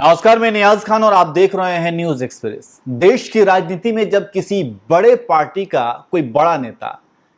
नमस्कार, मैं नियाज खान और आप देख रहे हैं न्यूज एक्सप्रेस। देश की राजनीति में जब किसी बड़े पार्टी का कोई बड़ा नेता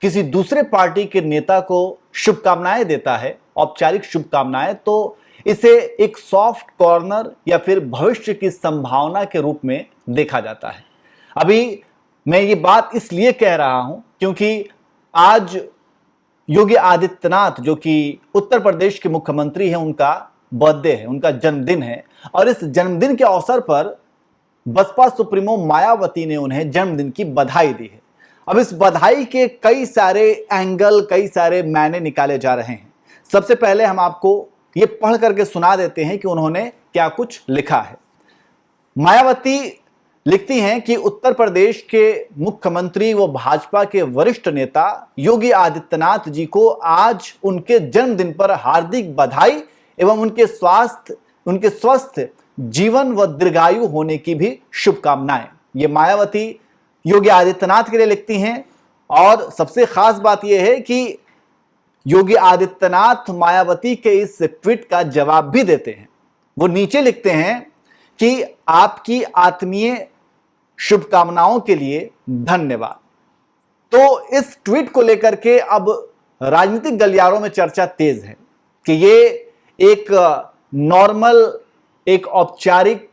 किसी दूसरे पार्टी के नेता को शुभकामनाएं देता है, औपचारिक शुभकामनाएं, तो इसे एक सॉफ्ट कॉर्नर या फिर भविष्य की संभावना के रूप में देखा जाता है। अभी मैं ये बात इसलिए कह रहा हूं क्योंकि आज योगी आदित्यनाथ, जो कि उत्तर प्रदेश के मुख्यमंत्री हैं, उनका बर्थडे है, उनका जन्मदिन है। और इस जन्मदिन के अवसर पर बसपा सुप्रीमो मायावती ने उन्हें जन्मदिन की बधाई दी है। अब इस बधाई के कई सारे एंगल, कई सारे मायने निकाले जा रहे हैं। सबसे पहले हम आपको ये पढ़ करके सुना देते हैं कि उन्होंने क्या कुछ लिखा है। मायावती लिखती हैं कि उत्तर प्रदेश के मुख्यमंत्री व भाजपा के वरिष्ठ नेता योगी आदित्यनाथ जी को आज उनके जन्मदिन पर हार्दिक बधाई एवं उनके स्वस्थ जीवन व दीर्घायु होने की भी शुभकामनाएं। ये मायावती योगी आदित्यनाथ के लिए लिखती हैं। और सबसे खास बात यह है कि योगी आदित्यनाथ मायावती के इस ट्वीट का जवाब भी देते हैं। वो नीचे लिखते हैं कि आपकी आत्मीय शुभकामनाओं के लिए धन्यवाद। तो इस ट्वीट को लेकर के अब राजनीतिक गलियारों में चर्चा तेज है कि ये एक नॉर्मल, एक औपचारिक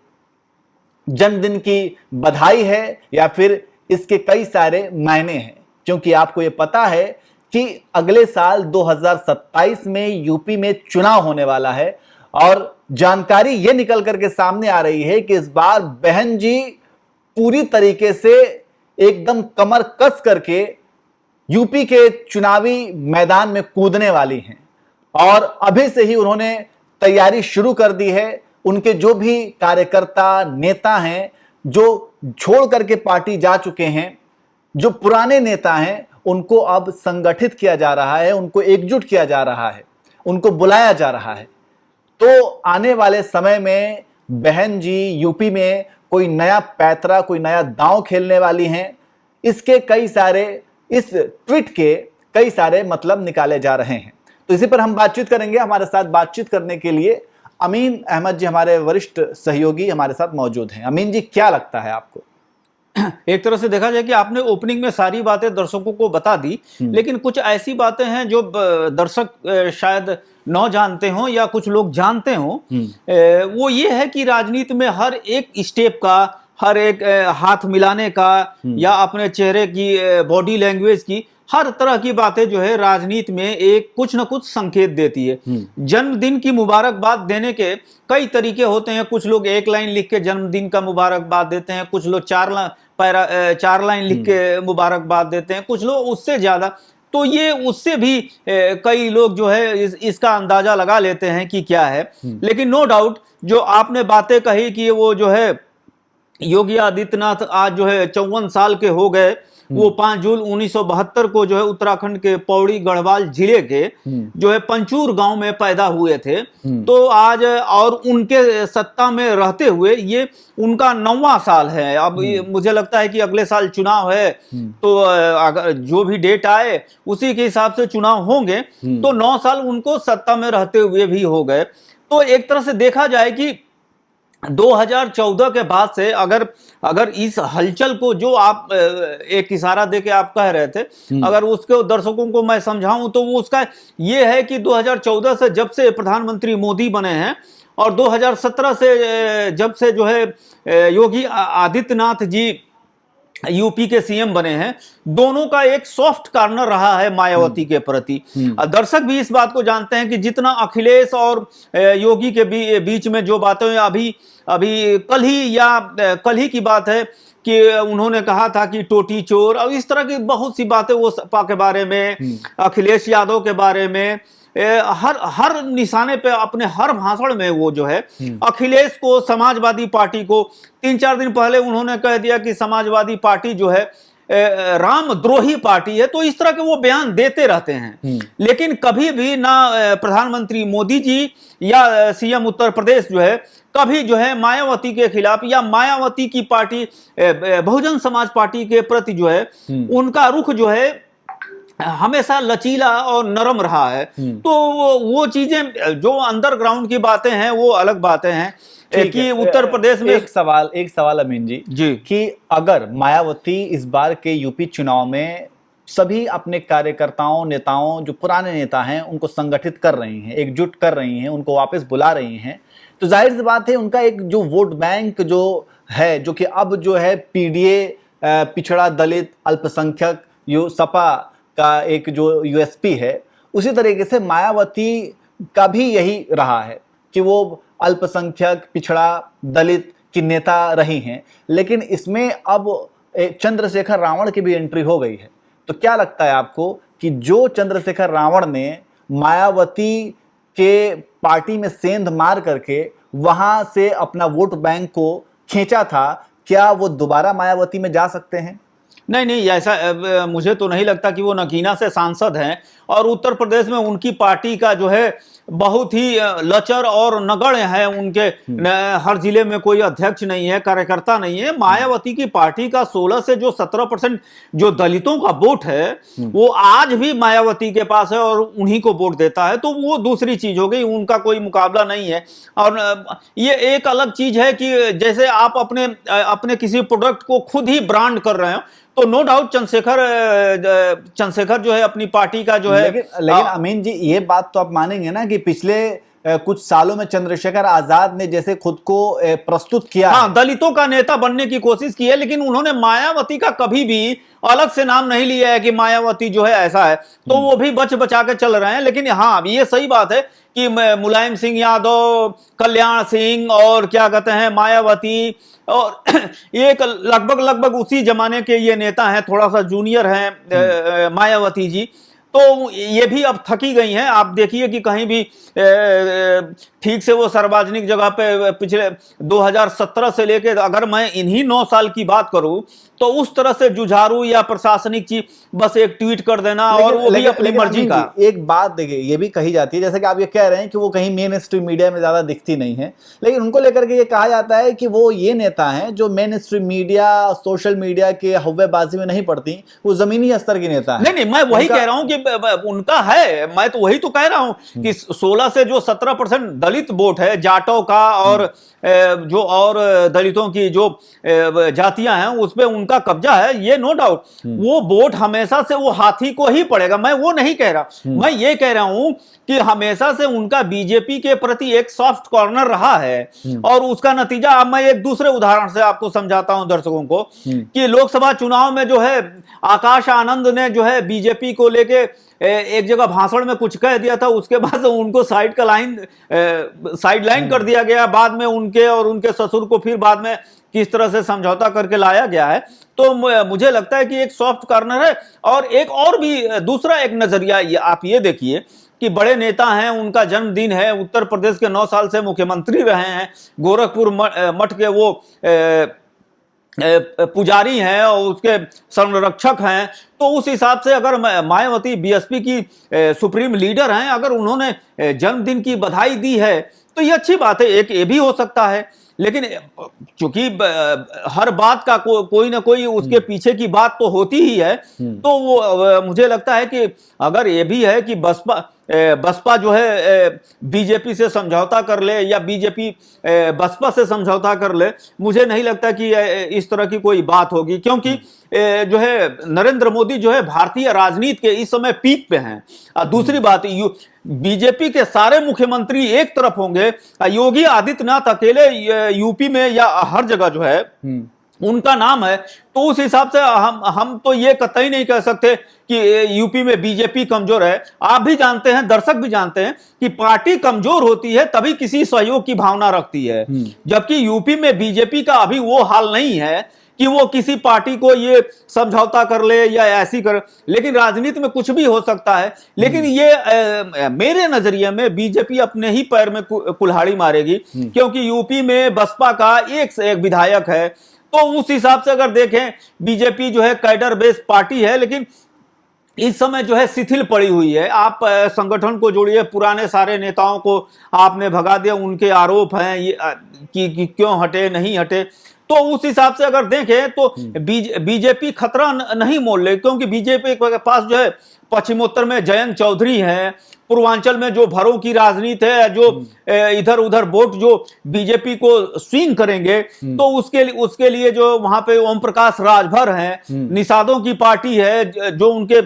जन्मदिन की बधाई है या फिर इसके कई सारे मायने हैं। क्योंकि आपको ये पता है कि अगले साल 2027 में यूपी में चुनाव होने वाला है और जानकारी ये निकल करके सामने आ रही है कि इस बार बहन जी पूरी तरीके से एकदम कमर कस करके यूपी के चुनावी मैदान में कूदने वाली हैं। और अभी से ही उन्होंने तैयारी शुरू कर दी है। उनके जो भी कार्यकर्ता, नेता हैं, जो छोड़ करके पार्टी जा चुके हैं, जो पुराने नेता हैं, उनको अब संगठित किया जा रहा है, उनको एकजुट किया जा रहा है, उनको बुलाया जा रहा है। तो आने वाले समय में बहन जी यूपी में कोई नया पैतरा, कोई नया दांव खेलने वाली हैं। इसके कई सारे, इस ट्वीट के कई सारे मतलब निकाले जा रहे हैं। तो इसी पर हम बातचीत करेंगे। हमारे साथ बातचीत करने के लिए अमीन अहमद जी, हमारे वरिष्ठ सहयोगी, हमारे साथ मौजूद हैं। अमीन जी, क्या लगता है आपको? एक तरह से देखा जाए कि आपने ओपनिंग में सारी बातें दर्शकों को बता दी, लेकिन कुछ ऐसी बातें हैं जो दर्शक शायद न जानते हों या कुछ लोग जानते हों। वो ये है कि राजनीति में हर एक स्टेप का, हर एक हाथ मिलाने का या अपने चेहरे की बॉडी लैंग्वेज की, हर तरह की बातें जो है राजनीति में एक कुछ न कुछ संकेत देती है। जन्मदिन की मुबारकबाद देने के कई तरीके होते हैं। कुछ लोग एक लाइन लिख के जन्मदिन का मुबारकबाद देते हैं, कुछ लोग चार लाइन लिख के मुबारकबाद देते हैं, कुछ लोग उससे ज्यादा। तो ये उससे भी कई लोग जो है इसका अंदाजा लगा लेते हैं कि क्या है। लेकिन नो डाउट जो आपने बातें कही कि वो जो है योगी आदित्यनाथ आज जो है 54 साल के हो गए। वो 5 जून 1972 को जो है उत्तराखंड के पौड़ी गढ़वाल जिले के जो है पंचूर गांव में पैदा हुए थे। तो आज और उनके सत्ता में रहते हुए ये उनका 9वां साल है। अब मुझे लगता है कि अगले साल चुनाव है, तो अगर जो भी डेट आए उसी के हिसाब से चुनाव होंगे। तो 9 साल उनको सत्ता में रहते हुए भी हो गए। तो एक तरह से देखा जाए कि 2014 के बाद से अगर इस हलचल को जो आप एक इशारा देके आप कह रहे थे, अगर उसके दर्शकों को मैं समझाऊं तो वो उसका ये है कि 2014 से जब से प्रधानमंत्री मोदी बने हैं और 2017 से जब से जो है योगी आदित्यनाथ जी यूपी के सीएम बने हैं, दोनों का एक सॉफ्ट कॉर्नर रहा है मायावती के प्रति। दर्शक भी इस बात को जानते हैं कि जितना अखिलेश और योगी के बीच में जो बातें अभी कल ही की बात है कि उन्होंने कहा था कि टोटी चोर और इस तरह की बहुत सी बातें, वो सपा के बारे में, अखिलेश यादव के बारे में, हर निशाने पे अपने हर भाषण में वो जो है अखिलेश को, समाजवादी पार्टी को, 3-4 दिन पहले उन्होंने कह दिया कि समाजवादी पार्टी जो है रामद्रोही पार्टी है। तो इस तरह के वो बयान देते रहते हैं। लेकिन कभी भी ना प्रधानमंत्री मोदी जी या सीएम उत्तर प्रदेश जो है कभी जो है मायावती के खिलाफ या मायावती की पार्टी बहुजन समाज पार्टी के प्रति जो है उनका रुख जो है हमेशा लचीला और नरम रहा है। तो वो चीजें जो अंडरग्राउंड की बातें हैं वो अलग बातें हैं कि उत्तर प्रदेश में एक सवाल अमीन जी कि अगर मायावती इस बार के यूपी चुनाव में सभी अपने कार्यकर्ताओं नेताओं जो पुराने नेता हैं उनको संगठित कर रही हैं, एकजुट कर रही हैं, उनको वापस बुला रही हैं, तो जाहिर सी बात है उनका एक जो वोट बैंक जो है, जो कि अब जो है पीडीए पिछड़ा दलित अल्पसंख्यक यो सपा का एक जो यूएसपी है, उसी तरीके से मायावती का भी यही रहा है कि वो अल्पसंख्यक पिछड़ा दलित की नेता रही हैं। लेकिन इसमें अब चंद्रशेखर रावण की भी एंट्री हो गई है। तो क्या लगता है आपको कि जो चंद्रशेखर रावण ने मायावती के पार्टी में सेंध मार करके वहां से अपना वोट बैंक को खींचा था, क्या वो दोबारा मायावती में जा सकते हैं? नहीं, ऐसा मुझे तो नहीं लगता कि वो नगीना से सांसद हैं। और उत्तर प्रदेश में उनकी पार्टी का जो है बहुत ही लचर और नगण्य है। उनके हर जिले में कोई अध्यक्ष नहीं है, कार्यकर्ता नहीं है। मायावती की पार्टी का 16 से जो 17% जो दलितों का वोट है वो आज भी मायावती के पास है और उन्हीं को वोट देता है। तो वो दूसरी चीज हो गई, उनका कोई मुकाबला नहीं है। और ये एक अलग चीज है कि जैसे आप अपने किसी प्रोडक्ट को खुद ही ब्रांड कर रहे हो, तो नो डाउट चंद्रशेखर जो है अपनी पार्टी का जो है। लेकिन अमीन जी ये बात तो आप मानेंगे ना कि पिछले कुछ सालों में चंद्रशेखर आजाद ने जैसे खुद को प्रस्तुत किया, हाँ, दलितों का नेता बनने की कोशिश की है, लेकिन उन्होंने मायावती का कभी भी अलग से नाम नहीं लिया है कि मायावती जो है ऐसा है। तो वो भी बच बचा के चल रहे हैं। लेकिन हाँ, ये सही बात है कि मुलायम सिंह यादव, कल्याण सिंह और क्या कहते हैं मायावती और एक लगभग उसी जमाने के ये नेता हैं, थोड़ा सा जूनियर हैं मायावती जी। तो ये भी अब थकी गई हैं। आप देखिए कि कहीं भी ठीक से वो सार्वजनिक जगह पे पिछले 2017 से लेके अगर मैं इन्हीं 9 साल की बात करूं तो उस तरह से जुझारू या प्रशासनिक चीज बस एक ट्वीट कर देना और वो भी अपनी मर्जी का। एक बात देखिए ये भी कही जाती है, जैसे कि आप ये कह रहे हैं कि वो कहीं मेन स्ट्रीम मीडिया में ज्यादा दिखती नहीं है, लेकिन उनको लेकर के ये कहा जाता है कि वो ये नेता हैं जो main stream media social media के हव्वेबाजी में नहीं पड़ती, वो जमीनी स्तर की नेता है। नहीं, मैं वही कह रहा हूं कि उनका है, मैं तो वही तो कह रहा हूं कि 16 से जो 17% दलित वोट है जाटों का और जो और दलितों की जो जातियां हैं उस पे उनका कब्जा है, ये नो डाउट। वो वोट हमेशा से वो हाथी को ही पड़ेगा, मैं वो नहीं कह रहा। मैं ये कह रहा हूं कि हमेशा से उनका बीजेपी के प्रति एक सॉफ्ट कॉर्नर रहा है और उसका नतीजा अब मैं एक दूसरे उदाहरण से आपको समझाता हूं दर्शकों को कि लोकसभा चुनाव में जो है आकाश आनंद ने जो है बीजेपी को लेके एक जगह भाषण में कुछ कह दिया था, उसके बाद उनको साइड लाइन कर दिया गया। बाद में उनके और उनके ससुर को फिर बाद में किस तरह से समझौता करके लाया गया है। तो मुझे लगता है कि एक सॉफ्ट कॉर्नर है। और एक और भी दूसरा एक नजरिया आप ये देखिए कि बड़े नेता हैं, उनका जन्मदिन है, उत्तर प्रदेश के 9 साल से मुख्यमंत्री रहे हैं, गोरखपुर मठ के वो पुजारी हैं और उसके संरक्षक हैं। तो उस हिसाब से अगर मायावती बीएसपी की सुप्रीम लीडर हैं, अगर उन्होंने जन्मदिन की बधाई दी है तो ये अच्छी बात है, एक ये भी हो सकता है। लेकिन चूंकि हर बात का कोई ना कोई उसके पीछे की बात तो होती ही है, तो वो मुझे लगता है कि अगर ये भी है कि बसपा जो है बीजेपी से समझौता कर ले या बीजेपी बसपा से समझौता कर ले, मुझे नहीं लगता कि इस तरह की कोई बात होगी। क्योंकि जो है नरेंद्र मोदी जो है भारतीय राजनीति के इस समय पीक पे हैं। दूसरी बात, बीजेपी के सारे मुख्यमंत्री एक तरफ होंगे, योगी आदित्यनाथ अकेले यूपी में या हर जगह जो है उनका नाम है। तो उस हिसाब से हम तो ये कतई नहीं कह सकते कि यूपी में बीजेपी कमजोर है। आप भी जानते हैं, दर्शक भी जानते हैं कि पार्टी कमजोर होती है तभी किसी सहयोग की भावना रखती है, जबकि यूपी में बीजेपी का अभी वो हाल नहीं है कि वो किसी पार्टी को ये समझौता कर ले या ऐसी कर। लेकिन राजनीति में कुछ भी हो सकता है। लेकिन ये मेरे नजरिए में बीजेपी अपने ही पैर में कुल्हाड़ी मारेगी, क्योंकि यूपी में बसपा का एक से एक विधायक है। तो उस हिसाब से अगर देखें, बीजेपी जो है कैडर बेस्ड पार्टी है, लेकिन इस समय जो है शिथिल पड़ी हुई है। आप संगठन को जोड़िए, पुराने सारे नेताओं को आपने भगा दिया, उनके आरोप हैं ये कि क्यों हटे नहीं हटे। तो उस हिसाब से अगर देखें तो बीजेपी खतरा नहीं मोल ले, क्योंकि बीजेपी के पास जो है पश्चिमोत्तर में जयंत चौधरी हैं, पूर्वांचल में जो भरों की राजनीति है, जो इधर उधर वोट जो बीजेपी को स्विंग करेंगे, तो उसके लिए जो वहां पे ओम प्रकाश राजभर हैं, निषादों की पार्टी है जो उनके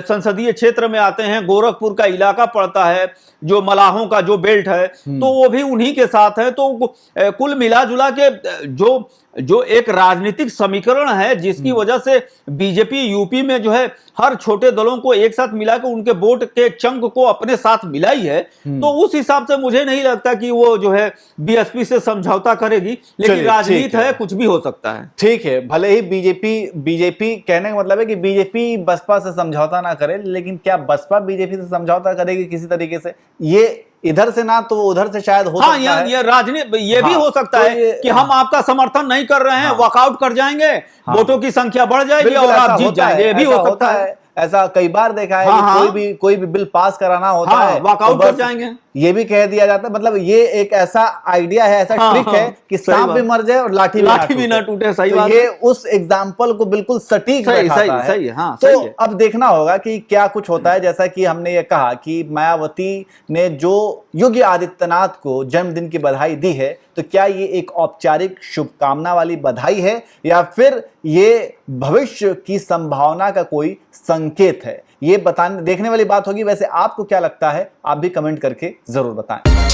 संसदीय क्षेत्र में आते हैं, गोरखपुर का इलाका पड़ता है, जो मलाहों का जो बेल्ट है, तो वो भी उन्हीं के साथ है। तो कुल मिला जुला के जो एक राजनीतिक समीकरण है, जिसकी वजह से बीजेपी यूपी में जो है हर छोटे दलों को एक साथ मिलाकर उनके वोट के चंक को अपने साथ मिलाई है, तो उस हिसाब से मुझे नहीं लगता कि वो जो है बीएसपी से समझौता करेगी। लेकिन राजनीति है, कुछ भी हो सकता है। ठीक है, भले ही बीजेपी कहने का मतलब है कि बीजेपी बसपा से समझौता ना करे, लेकिन क्या बसपा बीजेपी से समझौता करेगी किसी तरीके से? ये इधर से ना तो उधर से शायद हो सकता है। ये राजनीति ये भी हो सकता है कि हम आपका समर्थन नहीं कर रहे हैं, वॉकआउट कर जाएंगे, वोटों की संख्या बढ़ जाएगी और आप जीत जाएंगे। ये भी हो सकता है। ऐसा कई बार देखा है कि कोई भी बिल पास कराना होता है, वॉकआउट कर जाएंगे। ये भी कह दिया जाता है, मतलब ये एक ऐसा आइडिया है, ऐसा ट्रिक है कि सांप भी मर जाए और लाठी भी ना टूटे। सही बात है। ये उस एग्जाम्पल को बिल्कुल सटीक बैठाता है। तो अब देखना होगा कि क्या कुछ होता है। जैसा कि हमने ये कहा कि मायावती ने जो योगी आदित्यनाथ को जन्मदिन की बधाई दी है, तो क्या ये एक औपचारिक शुभकामना वाली बधाई है या फिर ये भविष्य की संभावना का कोई संकेत है? ये देखने वाली बात होगी। वैसे आपको क्या लगता है, आप भी कमेंट करके जरूर बताएं।